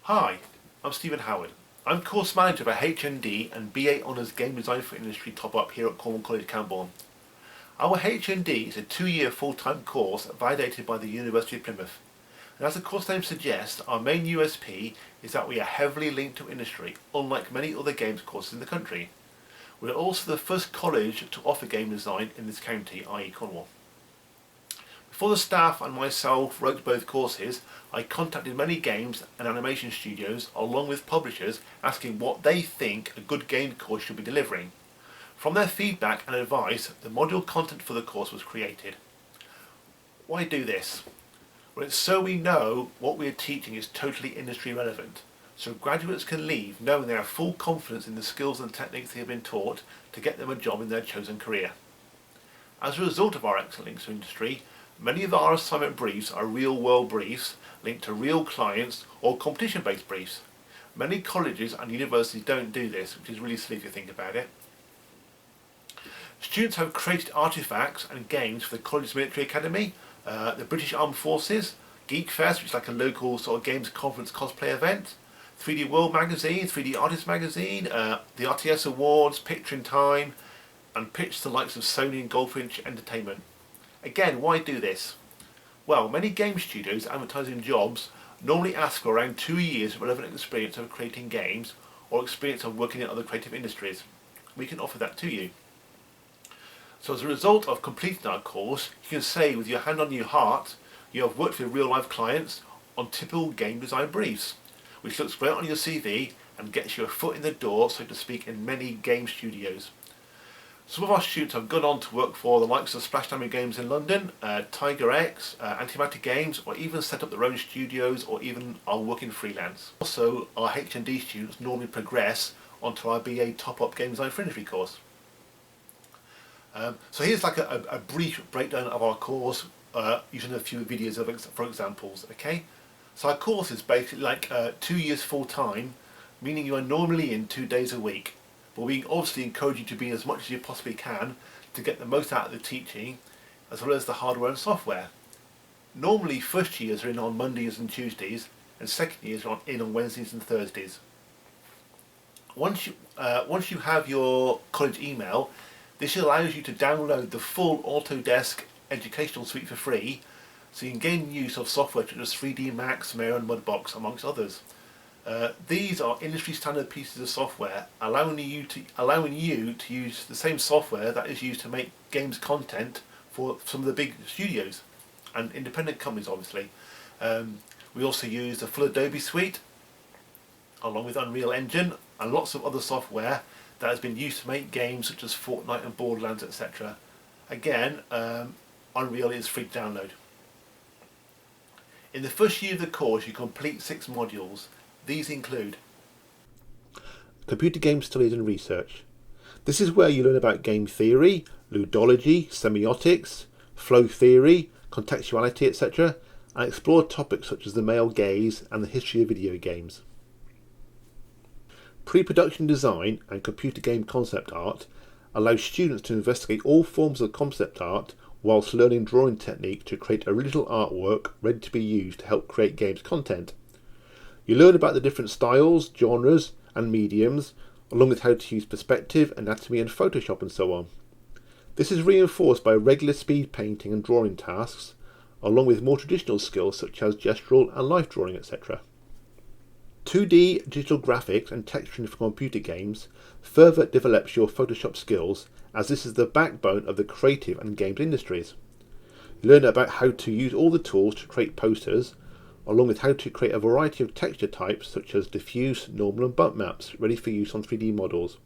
Hi, I'm Stephen Howard. I'm course manager for HND and BA Honours Game Design for Industry top-up here at Cornwall College, Camborne. Our HND is a 2-year full-time course validated by the University of Plymouth. And as the course name suggests, our main USP is that we are heavily linked to industry, unlike many other games courses in the country. We are also the first college to offer game design in this county, i.e. Cornwall. Before the staff and myself wrote both courses, I contacted many games and animation studios along with publishers asking what they think a good game course should be delivering. From their feedback and advice, the module content for the course was created. Why do this? Well, it's so we know what we are teaching is totally industry relevant, so graduates can leave knowing they have full confidence in the skills and techniques they have been taught to get them a job in their chosen career. As a result of our excellent links to industry, many of our assignment briefs are real-world briefs linked to real clients or competition-based briefs. Many colleges and universities don't do this, which is really silly if you think about it. Students have created artifacts and games for the College's Military Academy, the British Armed Forces, Geek Fest, which is like a local sort of games conference cosplay event, 3D World Magazine, 3D Artist Magazine, the RTS Awards, Picture in Time, and pitched to the likes of Sony and Goldfinch Entertainment. Again, why do this? Well, many game studios advertising jobs normally ask for around 2 years of relevant experience of creating games or experience of working in other creative industries. We can offer that to you. So as a result of completing our course, you can say with your hand on your heart, you have worked with real life clients on typical game design briefs, which looks great on your CV and gets you a foot in the door, so to speak, in many game studios. Some of our students have gone on to work for the likes of Specialism Games in London, Tiger X, Antimatter Games, or even set up their own studios or even are working freelance. Also, our HND students normally progress onto our BA top-up Game Design for Industry course. So here's like a brief breakdown of our course using a few videos for examples. Okay, so our course is basically like 2 years full-time, meaning you are normally in 2 days a week. But we obviously encourage you to be as much as you possibly can to get the most out of the teaching, as well as the hardware and software. Normally first years are in on Mondays and Tuesdays, and second years are in on Wednesdays and Thursdays. Once you have your college email, this allows you to download the full Autodesk educational suite for free, so you can gain use of software such as 3D Max, Maya and Mudbox, amongst others. These are industry standard pieces of software allowing you to use the same software that is used to make games content for some of the big studios and independent companies, obviously. We also use the full Adobe suite along with Unreal Engine and lots of other software that has been used to make games such as Fortnite and Borderlands, etc. Again, Unreal is free to download. In the first year of the course you complete 6 modules. These include Computer Game Studies and Research. This is where you learn about game theory, ludology, semiotics, flow theory, contextuality, etc., and explore topics such as the male gaze and the history of video games. Pre-production design and computer game concept art allows students to investigate all forms of concept art whilst learning drawing technique to create original artwork ready to be used to help create games content. You learn about the different styles, genres and mediums, along with how to use perspective, anatomy and Photoshop and so on. This is reinforced by regular speed painting and drawing tasks, along with more traditional skills such as gestural and life drawing, etc. 2D digital graphics and texturing for computer games further develops your Photoshop skills, as this is the backbone of the creative and games industries. You learn about how to use all the tools to create posters, along with how to create a variety of texture types such as diffuse, normal and bump maps ready for use on 3D models.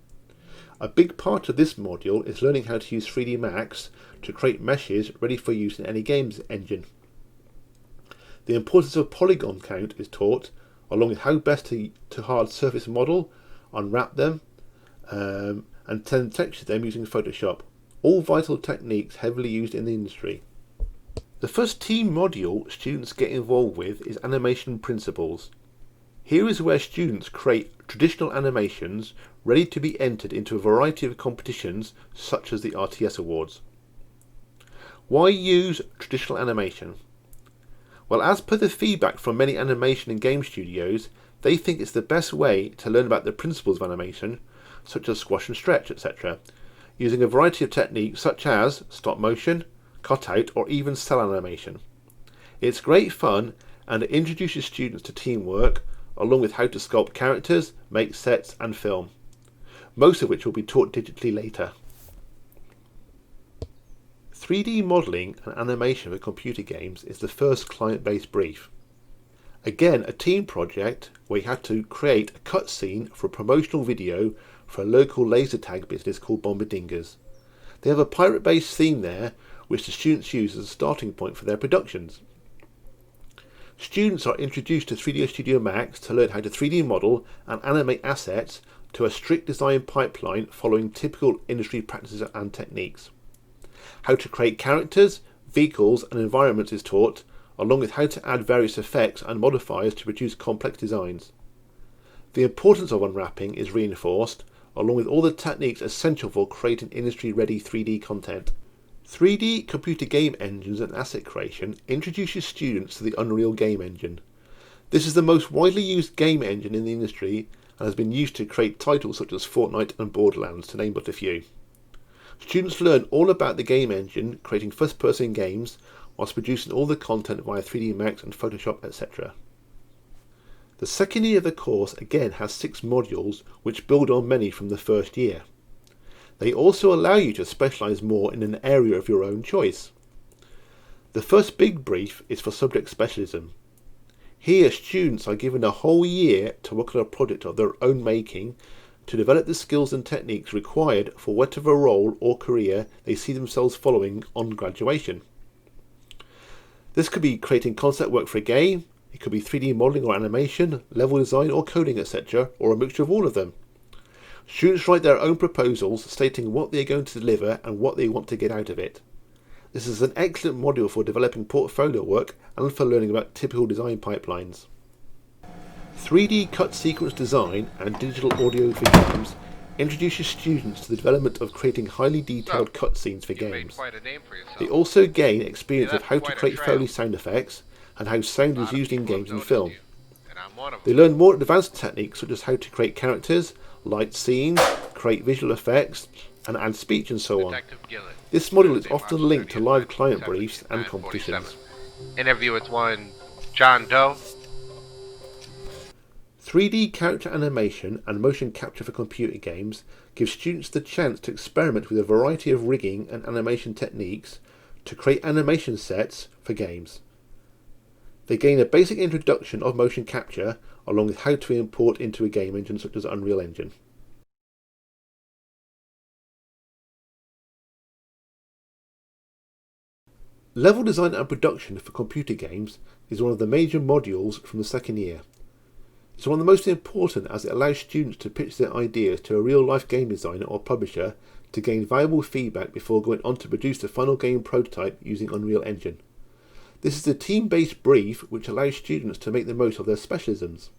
A big part of this module is learning how to use 3D Max to create meshes ready for use in any games engine. The importance of polygon count is taught, along with how best to hard surface model, unwrap them, and then texture them using Photoshop. All vital techniques heavily used in the industry. The first team module students get involved with is Animation Principles. Here is where students create traditional animations ready to be entered into a variety of competitions such as the RTS Awards. Why use traditional animation? Well, as per the feedback from many animation and game studios, they think it's the best way to learn about the principles of animation, such as squash and stretch, etc., using a variety of techniques such as stop motion, cutout, or even cell animation. It's great fun and it introduces students to teamwork, along with how to sculpt characters, make sets, and film, most of which will be taught digitally later. 3D modelling and animation for computer games is the first client-based brief. Again, a team project where you had to create a cutscene for a promotional video for a local laser tag business called Bombardingers. They have a pirate-based theme there, which the students use as a starting point for their productions. Students are introduced to 3ds Studio Max to learn how to 3D model and animate assets to a strict design pipeline following typical industry practices and techniques. How to create characters, vehicles and environments is taught, along with how to add various effects and modifiers to produce complex designs. The importance of unwrapping is reinforced, along with all the techniques essential for creating industry-ready 3D content. 3D computer game engines and asset creation introduces students to the Unreal Game Engine. This is the most widely used game engine in the industry and has been used to create titles such as Fortnite and Borderlands, to name but a few. Students learn all about the game engine, creating first-person games, whilst producing all the content via 3D Max and Photoshop, etc. The second year of the course again has 6 modules which build on many from the first year. They also allow you to specialise more in an area of your own choice. The first big brief is for subject specialism. Here students are given a whole year to work on a project of their own making to develop the skills and techniques required for whatever role or career they see themselves following on graduation. This could be creating concept work for a game, it could be 3D modelling or animation, level design or coding, etc., or a mixture of all of them. Students write their own proposals stating what they are going to deliver and what they want to get out of it. This is an excellent module for developing portfolio work and for learning about typical design pipelines. 3D cut sequence design and digital audio for games introduces students to the development of creating highly detailed cutscenes for games. They also gain experience of how to create Foley sound effects and how sound is used in games and film. They learn more advanced techniques such as how to create characters, light scenes, create visual effects, and add speech and so on. This module is often linked to live client briefs and competitions. Interview with one John Doe. 3D character animation and motion capture for computer games gives students the chance to experiment with a variety of rigging and animation techniques to create animation sets for games. They gain a basic introduction of motion capture along with how to import into a game engine such as Unreal Engine. Level design and production for computer games is one of the major modules from the second year. It's one of the most important as it allows students to pitch their ideas to a real-life game designer or publisher to gain valuable feedback before going on to produce the final game prototype using Unreal Engine. This is a team-based brief which allows students to make the most of their specialisms.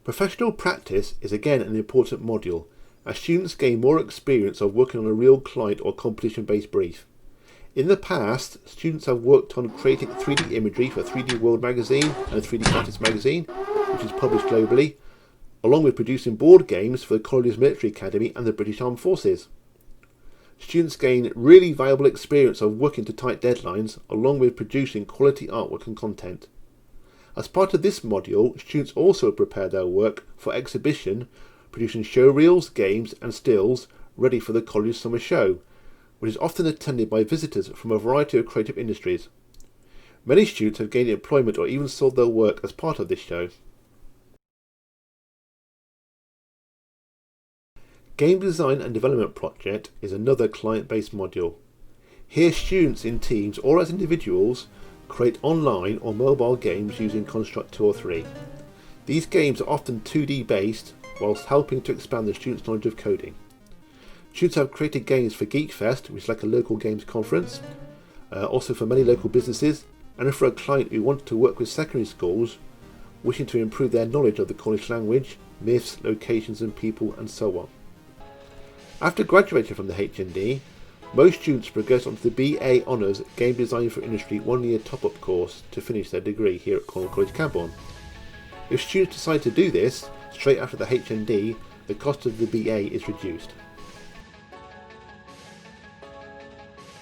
Professional practice is again an important module, as students gain more experience of working on a real client or competition-based brief. In the past, students have worked on creating 3D imagery for 3D World magazine and 3D Artist magazine, which is published globally, along with producing board games for the College's Military Academy and the British Armed Forces. Students gain really valuable experience of working to tight deadlines, along with producing quality artwork and content. As part of this module, students also prepare their work for exhibition, producing show reels, games and stills ready for the College's summer show, which is often attended by visitors from a variety of creative industries. Many students have gained employment or even sold their work as part of this show. Game Design and Development Project is another client-based module. Here students in teams or as individuals create online or mobile games using Construct 2 or 3. These games are often 2D based whilst helping to expand the students' knowledge of coding. Students have created games for GeekFest, which is like a local games conference, also for many local businesses, and for a client who wanted to work with secondary schools wishing to improve their knowledge of the Cornish language, myths, locations and people and so on. After graduating from the HND, Most students progress onto the BA Honours Game Design for Industry 1-year top-up course to finish their degree here at Cornwall College Camborne. If students decide to do this straight after the HND, the cost of the BA is reduced.